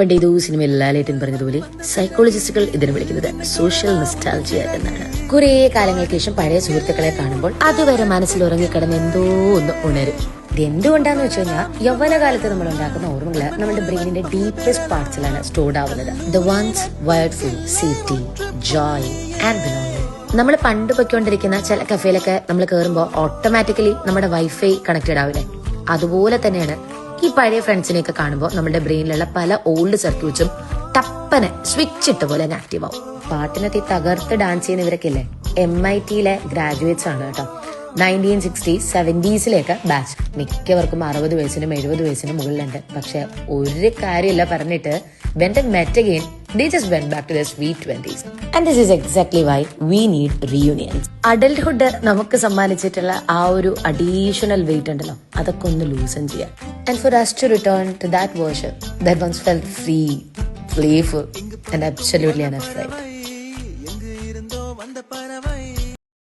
പണ്ട് ഏതോ സിനിമയിൽ ലാലേട്ടൻ പറഞ്ഞതുപോലെ സൈക്കോളജിസ്റ്റുകൾ ഇതിനെ വിളിക്കുന്നത് സോഷ്യൽ നൊസ്റ്റാൾജിയ എന്നാണ്. കുറെ കാലങ്ങൾക്ക് ശേഷം പഴയ സുഹൃത്തുക്കളെ കാണുമ്പോൾ അതുവരെ മനസ്സിൽ ഉറങ്ങിക്കിടന്ന് എന്തോ ഒന്ന് ഉണരും. ഇത് എന്തുകൊണ്ടാന്ന് വെച്ച് കഴിഞ്ഞാൽ യൗവനകാലത്ത് നമ്മൾ ഉണ്ടാക്കുന്ന ഓർമ്മകള് നമ്മുടെ ബ്രെയിനിന്റെ ഡീപ്പസ്റ്റ് പാർട്സിലാണ് സ്റ്റോർഡ് ആവുന്നത്. The ones wired for safety, Joy and belonging. നമ്മൾ പണ്ട് പൊയ്ക്കൊണ്ടിരിക്കുന്ന ചില കഫേയിലൊക്കെ നമ്മൾ കയറുമ്പോൾ ഓട്ടോമാറ്റിക്കലി നമ്മുടെ വൈഫൈ കണക്റ്റഡ് ആവില്ലേ, അതുപോലെ തന്നെയാണ് ഈ പഴയ ഫ്രണ്ട്സിനെയൊക്കെ കാണുമ്പോൾ നമ്മുടെ ബ്രെയിനിലുള്ള പല ഓൾഡ് സർക്യൂട്ട്സും ടപ്പനെ സ്വിച്ച് ഇട്ട പോലെ ആക്റ്റീവ് ആവും. പാട്ടിനൊക്കെ തകർത്ത് ഡാൻസ് ചെയ്യുന്ന ഇവരൊക്കെ ഇല്ലേ, MIT-ലെ ഗ്രാജുവേറ്റ്സ് ആണ് കേട്ടോ. 1960s 70s batch. മിക്കവർക്കും 60 വയസ്സിനും 70 വയസ്സിനും മുകളിലുണ്ട്. പക്ഷെ ഒരു കാര്യമില്ല പറഞ്ഞിട്ട് when they met again, they just went back to their sweet 20s. And this is exactly why we need reunions. Adulthood നമുക്ക് സമ്മാനിച്ചിട്ടുള്ള ആ ഒരു അഡീഷണൽ വെയിറ്റ് ഉണ്ടല്ലോ, അതൊക്കെ ഒന്ന് ലൂസൺ ചെയ്യാം. And for us to return to that version that once felt free, playful and absolutely unafraid.